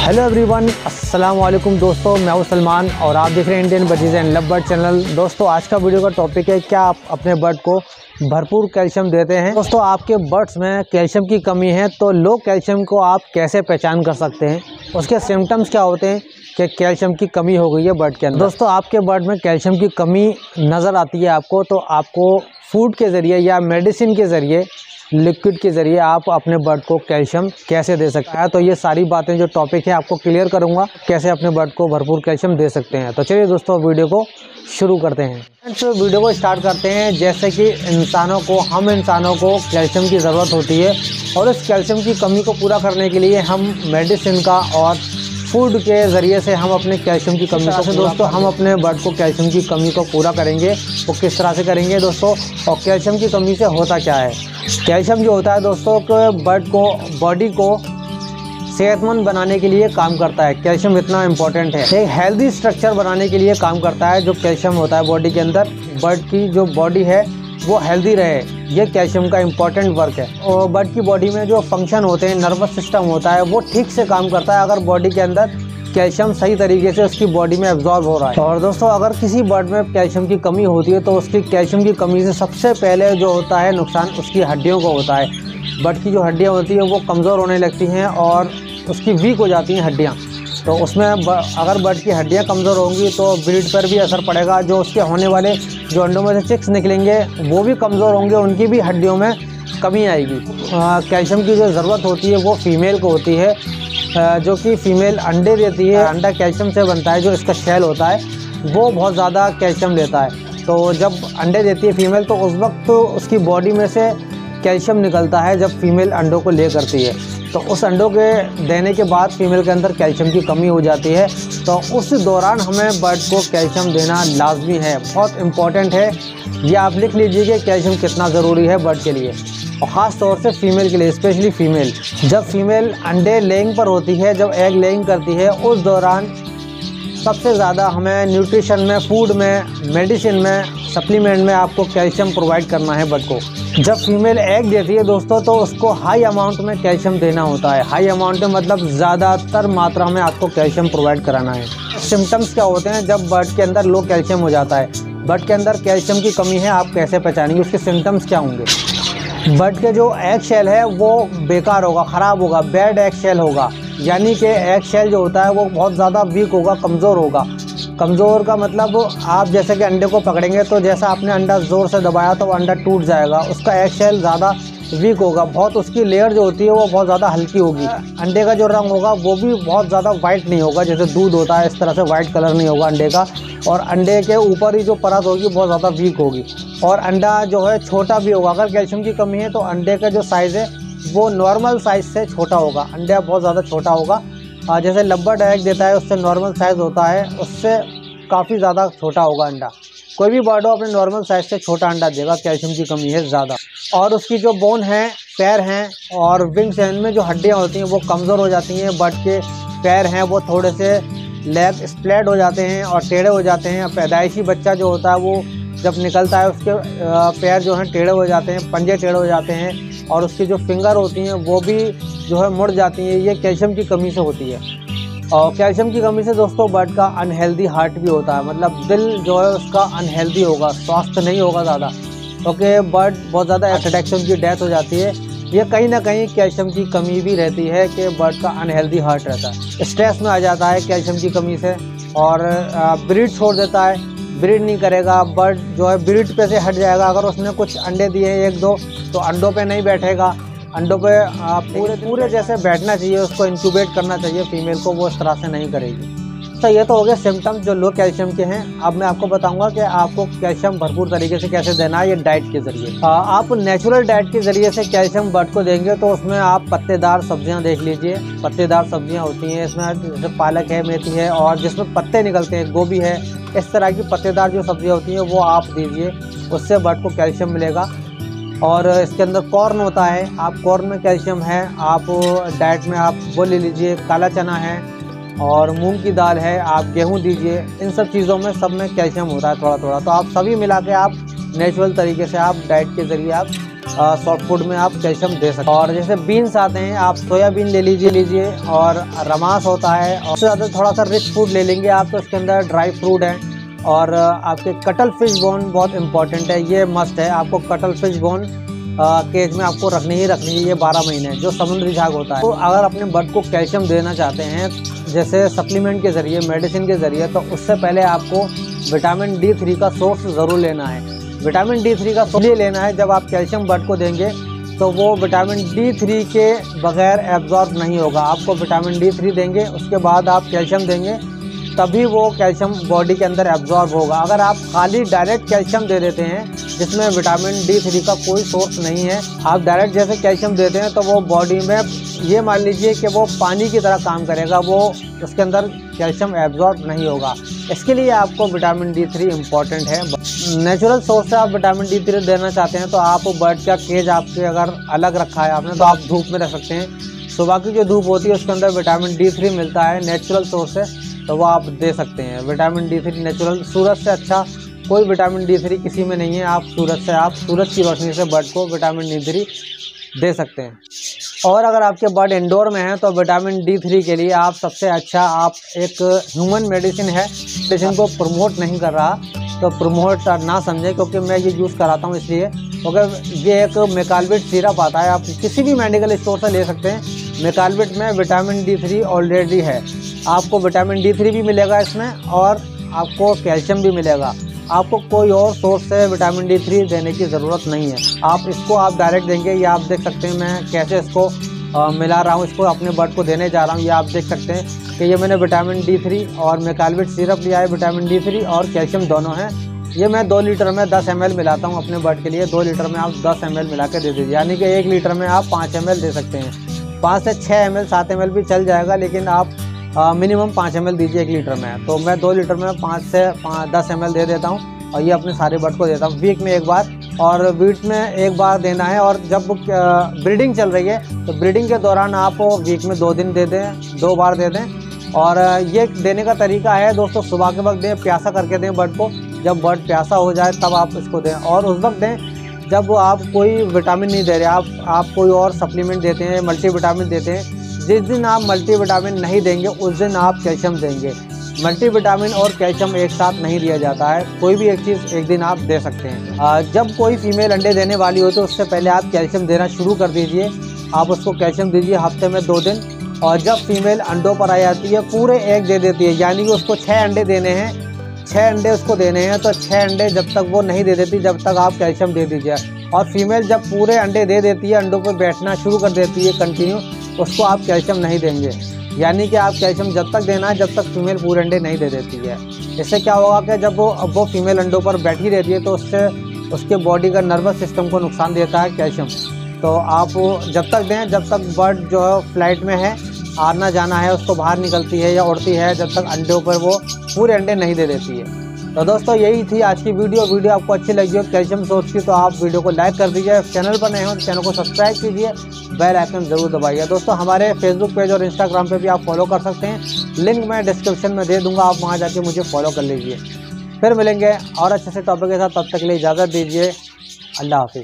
Hello everyone, अस्सलाम वालेकुम दोस्तों। मैं हूं सलमान और आप देख रहे हैं Indian birds and love bird channel. दोस्तों आज का वीडियो का टॉपिक है, क्या आप अपने बर्ड को भरपूर कैल्शियम देते हैं। दोस्तों आपके बर्ड्स में कैल्शियम की कमी है तो लो कैल्शियम को आप कैसे पहचान कर सकते हैं, उसके सिम्टम्स क्या होते हैं कि कैल्शियम की कमी हो गई है बर्ड के अंदर। दोस्तों आपके बर्ड में कैल्शियम की कमी नज़र आती है आपको, तो आपको फूड के ज़रिए या मेडिसिन के ज़रिए, लिक्विड के ज़रिए आप अपने बर्ड को कैल्शियम कैसे दे सकते हैं। तो ये सारी बातें जो टॉपिक है आपको क्लियर करूंगा, कैसे अपने बर्ड को भरपूर कैल्शियम दे सकते हैं। तो चलिए दोस्तों वीडियो को शुरू करते हैं। तो वीडियो को स्टार्ट करते हैं। जैसे कि हम इंसानों को कैल्शियम की ज़रूरत होती है और इस कैल्शियम की कमी को पूरा करने के लिए हम मेडिसिन का और फूड के ज़रिए से हम अपने कैल्शियम की कमी को दोस्तों हम अपने बर्ड को कैल्शियम की कमी को पूरा करेंगे। वो किस तरह से करेंगे दोस्तों, और कैल्शियम की कमी से होता क्या है। कैल्शियम जो होता है दोस्तों कि बर्ड को, बॉडी को सेहतमंद बनाने के लिए काम करता है। कैल्शियम इतना इम्पोर्टेंट है, एक हेल्दी स्ट्रक्चर बनाने के लिए काम करता है। जो कैल्शियम होता है बॉडी के अंदर, बर्ड की जो बॉडी है वो हेल्दी रहे, ये कैल्शियम का इम्पोर्टेंट वर्क है। और बर्ड की बॉडी में जो फंक्शन होते हैं, नर्वस सिस्टम होता है, वो ठीक से काम करता है अगर बॉडी के अंदर कैल्शियम सही तरीके से उसकी बॉडी में एब्जॉर्ब हो रहा है। और दोस्तों अगर किसी बर्ड में कैल्शियम की कमी होती है तो उसकी कैल्शियम की कमी से सबसे पहले जो होता है नुकसान उसकी हड्डियों को होता है। बर्ड की जो हड्डियाँ होती हैं वो कमज़ोर होने लगती हैं और उसकी वीक हो जाती हैं हड्डियाँ। तो उसमें अगर बर्ड की हड्डियाँ कमज़ोर होंगी तो ब्रीड पर भी असर पड़ेगा। जो उसके होने वाले जो अंडों में से चिक्स निकलेंगे वो भी कमज़ोर होंगे, उनकी भी हड्डियों में कमी आएगी। कैल्शियम की जो ज़रूरत होती है वो फीमेल को होती है, जो कि फ़ीमेल अंडे देती है। अंडा कैल्शियम से बनता है, जो इसका शेल होता है वो बहुत ज़्यादा कैल्शियम लेता है। तो जब अंडे देती है फीमेल तो उस वक्त तो उसकी बॉडी में से कैल्शियम निकलता है जब फीमेल अंडों को ले करती है। तो उस अंडों के देने के बाद फीमेल के अंदर कैल्शियम की कमी हो जाती है। तो उस दौरान हमें बर्ड को कैल्शियम देना लाजमी है, बहुत इम्पॉर्टेंट है। ये आप लिख लीजिए कि कैल्शियम कितना ज़रूरी है बर्ड के लिए, और ख़ास तौर से फीमेल के लिए, स्पेशली फीमेल। जब फीमेल अंडे लेइंग पर होती है, जब एग लेइंग करती है, उस दौरान सबसे ज़्यादा हमें न्यूट्रिशन में, फूड में, मेडिसिन में, सप्लीमेंट में आपको कैल्शियम प्रोवाइड करना है बर्ड को। जब फीमेल एग देती है दोस्तों तो उसको हाई अमाउंट में कैल्शियम देना होता है। हाई अमाउंट में मतलब ज़्यादातर मात्रा में आपको कैल्शियम प्रोवाइड कराना है। सिम्टम्स क्या होते हैं जब बर्ड के अंदर लो कैल्शियम हो जाता है, बर्ड के अंदर कैल्शियम की कमी है, आप कैसे पहचानेंगे, उसके सिम्टम्स क्या होंगे। बर्ड के जो एग शेल है वो बेकार होगा, ख़राब होगा, बैड एग शेल होगा। यानी कि एग शेल जो होता है वो बहुत ज़्यादा वीक होगा, कमज़ोर होगा। कमज़ोर का मतलब आप जैसे कि अंडे को पकड़ेंगे तो जैसा आपने अंडा ज़ोर से दबाया तो अंडा टूट जाएगा। उसका एग शेल ज़्यादा वीक होगा, बहुत उसकी लेयर जो होती है वो बहुत ज़्यादा हल्की होगी। अंडे का जो रंग होगा वो भी बहुत ज़्यादा वाइट नहीं होगा, जैसे दूध होता है इस तरह से वाइट कलर नहीं होगा अंडे का। और अंडे के ऊपर ही जो परत होगी बहुत ज़्यादा वीक होगी। और अंडा जो है छोटा भी होगा। अगर कैल्शियम की कमी है तो अंडे का जो साइज़ है वो नॉर्मल साइज़ से छोटा होगा। अंडा बहुत ज़्यादा छोटा होगा, जैसे लव्बर्ड एग देता है उससे नॉर्मल साइज़ होता है, उससे काफ़ी ज़्यादा छोटा होगा अंडा। कोई भी बर्ड हो अपने नॉर्मल साइज़ से छोटा अंडा देगा, कैल्शियम की कमी है ज़्यादा। और उसकी जो बोन है, पैर हैं और विंग्स हैं, इनमें जो हड्डियाँ होती हैं वो कमज़ोर हो जाती हैं। बर्ड के पैर हैं वो थोड़े से लेग स्प्लेड हो जाते हैं और टेढ़े हो जाते हैं। पैदाइशी बच्चा जो होता है वो जब निकलता है उसके पैर जो हैं टेढ़े हो जाते हैं, पंजे टेढ़े हो जाते हैं और उसकी जो फिंगर होती हैं वो भी जो है मुड़ जाती हैं। ये कैल्शियम की कमी से होती है। और कैल्शियम की कमी से दोस्तों बर्ड का अनहेल्दी हार्ट भी होता है, मतलब दिल जो है उसका अनहेल्दी होगा, स्वास्थ्य नहीं होगा ज़्यादा, क्योंकि बर्ड बहुत ज़्यादा हार्ट अटैक से उनकी डेथ हो जाती है। ये कहीं ना कहीं कैल्शियम की कमी भी रहती है कि बर्ड का अनहेल्दी हार्ट रहता है, स्ट्रेस में आ जाता है कैल्शियम की कमी से और ब्रीड छोड़ देता है, ब्रीड नहीं करेगा। बर्ड जो है ब्रीड पे से हट जाएगा। अगर उसने कुछ अंडे दिए 1-2 तो अंडों पे नहीं बैठेगा, अंडों पे पूरे जैसे बैठना चाहिए, उसको इंक्यूबेट करना चाहिए फीमेल को, वो इस तरह से नहीं करेगी। तो ये तो हो गए सिम्टम्स जो लो कैल्शियम के हैं। अब मैं आपको बताऊंगा कि आपको कैल्शियम भरपूर तरीके से कैसे देना है, ये डाइट के ज़रिए। आप नेचुरल डाइट के ज़रिए से कैल्शियम बर्ड को देंगे तो उसमें आप पत्तेदार सब्जियां देख लीजिए। पत्तेदार सब्जियां होती हैं इसमें, जैसे पालक है, मेथी है और जिसमें पत्ते निकलते हैं, गोभी है, इस तरह की पत्तेदार जो सब्जियाँ होती हैं वो आप दीजिए, उससे बर्ड को कैल्शियम मिलेगा। और इसके अंदर कॉर्न होता है, आप कॉर्न में कैल्शियम है, आप डाइट में आप वो ले लीजिए। काला चना है और मूंग की दाल है, आप गेहूं दीजिए। इन सब चीज़ों में सब में कैल्शियम होता है थोड़ा थोड़ा। तो आप सभी मिला के आप नेचुरल तरीके से आप डाइट के ज़रिए आप सॉफ्ट फूड में आप कैल्शियम दे सकते हैं। और जैसे बीन्स आते हैं, आप सोयाबीन ले लीजिए और रमास होता है, और उससे ज़्यादा थोड़ा सा रिच फूड ले लेंगे आप तो उसके अंदर ड्राई फ्रूट है। और आपके कटल फिश बोन बहुत इंपॉर्टेंट है, ये मस्ट है। आपको कटल फिश बोन केज में आपको रखनी ही रखनी है, ये 12 महीने जो समुद्री झाग होता है। तो अगर अपने बर्ड को कैल्शियम देना चाहते हैं जैसे सप्लीमेंट के ज़रिए, मेडिसिन के ज़रिए, तो उससे पहले आपको विटामिन D3 का सोर्स ज़रूर लेना है। विटामिन D3 का सोर्स ये लेना है, जब आप कैल्शियम बर्ड को देंगे तो वो विटामिन D3 के बगैर एब्जॉर्ब नहीं होगा। आपको विटामिन D3 देंगे, उसके बाद आप कैल्शियम देंगे, तभी वो कैल्शियम बॉडी के अंदर एब्जॉर्ब होगा। अगर आप खाली डायरेक्ट कैल्शियम दे देते हैं जिसमें विटामिन D3 का कोई सोर्स नहीं है, आप डायरेक्ट जैसे कैल्शियम देते हैं, तो वो बॉडी में ये मान लीजिए कि वो पानी की तरह काम करेगा, वो उसके अंदर कैल्शियम एब्जॉर्ब नहीं होगा। इसके लिए आपको विटामिन D3 इम्पॉर्टेंट है। नेचुरल सोर्स से आप विटामिन D3 देना चाहते हैं तो आप बर्ड का केज आपके अगर अलग रखा है आपने, तो आप धूप में रख सकते हैं। सुबह की जो धूप होती है उसके अंदर विटामिन D3 मिलता है नेचुरल सोर्स से, तो वो आप दे सकते हैं। विटामिन D3 नेचुरल, सूरज से अच्छा कोई विटामिन D3 किसी में नहीं है। आप सूरज की रोशनी से बर्ड को विटामिन D3 दे सकते हैं। और अगर आपके बर्ड इंडोर में है तो विटामिन D3 के लिए आप सबसे अच्छा, आप एक ह्यूमन मेडिसिन है, मेडिसिन को प्रमोट नहीं कर रहा तो प्रमोट ना समझें, क्योंकि मैं ये यूज़ कराता हूँ इसलिए, क्योंकि ये एक मेकालबिट सिरप आता है, आप किसी भी मेडिकल स्टोर से ले सकते हैं। मेकालबिट में विटामिन D3 ऑलरेडी है, आपको विटामिन D3 भी मिलेगा इसमें और आपको कैल्शियम भी मिलेगा। आपको कोई और सोर्स से विटामिन D3 देने की ज़रूरत नहीं है। आप इसको आप डायरेक्ट देंगे, ये आप देख सकते हैं मैं कैसे इसको मिला रहा हूँ, इसको अपने बर्ड को देने जा रहा हूँ। ये आप देख सकते हैं कि ये मैंने विटामिन D3 और मेकालबिट सिरप लिया है, विटामिन D3 और कैल्शियम दोनों हैं। ये मैं 2 लीटर में 10 ml मिलाता हूँ अपने बर्ड के लिए। 2 लीटर में आप 10 ml मिला के दे दीजिए, यानी कि 1 लीटर में आप 5 ml दे सकते हैं। 5 से 6 ml 7 ml भी चल जाएगा, लेकिन आप मिनिमम 5 ml दीजिए 1 लीटर में। तो मैं 2 लीटर में 5 से 10 ml दे देता हूँ और ये अपने सारे बर्ड को देता हूँ वीक में एक बार, और वीक में एक बार देना है। और जब ब्रीडिंग चल रही है तो ब्रीडिंग के दौरान आप वीक में 2 दिन दे दें, 2 बार दे दें। और ये देने का तरीका है दोस्तों, सुबह के वक्त दें, प्यासा करके दें बर्ड को। जब बर्ड प्यासा हो जाए तब आप इसको दें, और उस वक्त दें जब आप कोई विटामिन नहीं दे रहे, आप कोई और सप्लीमेंट देते हैं, मल्टीविटामिन देते हैं। जिस दिन आप मल्टीविटामिन नहीं देंगे उस दिन आप कैल्शियम देंगे। मल्टीविटामिन और कैल्शियम एक साथ नहीं दिया जाता है, कोई भी एक चीज़ एक दिन आप दे सकते हैं। जब कोई फीमेल अंडे देने वाली हो तो उससे पहले आप कैल्शियम देना शुरू कर दीजिए। आप उसको कैल्शियम दीजिए हफ्ते में 2 दिन, और जब फीमेल अंडों पर आ जाती है पूरे एग दे देती है, यानी कि उसको 6 अंडे देने हैं, 6 अंडे उसको देने हैं, तो 6 अंडे जब तक वो नहीं दे देती जब तक आप कैल्शियम दे दीजिए। और फीमेल जब पूरे अंडे दे देती है, अंडों पर बैठना शुरू कर देती है कंटिन्यू, उसको आप कैल्शियम नहीं देंगे। यानी कि आप कैल्शियम जब तक देना है जब तक फीमेल पूरे अंडे नहीं दे देती है। इससे क्या होगा कि जब वो फीमेल अंडों पर बैठी रहती है तो उससे उसके बॉडी का नर्वस सिस्टम को नुकसान देता है कैल्शियम। तो आप जब तक दें जब तक बर्ड जो है फ्लाइट में है, आना जाना है, उसको बाहर निकलती है या उड़ती है, जब तक अंडों पर वो पूरे अंडे नहीं दे देती है। तो दोस्तों यही थी आज की वीडियो आपको अच्छी लगी हो कैल्शियम सोर्स की, तो आप वीडियो को लाइक कर दीजिए। चैनल पर नए हो तो चैनल को सब्सक्राइब कीजिए, बेल आइकन जरूर दबाइए। दोस्तों हमारे फेसबुक पेज और इंस्टाग्राम पे भी आप फॉलो कर सकते हैं, लिंक मैं डिस्क्रिप्शन में दे दूंगा, आप वहां जाके मुझे फॉलो कर लीजिए। फिर मिलेंगे और अच्छे से टॉपिक के साथ, तब तक के लिए इजाज़त दीजिए। अल्लाह हाफिज़।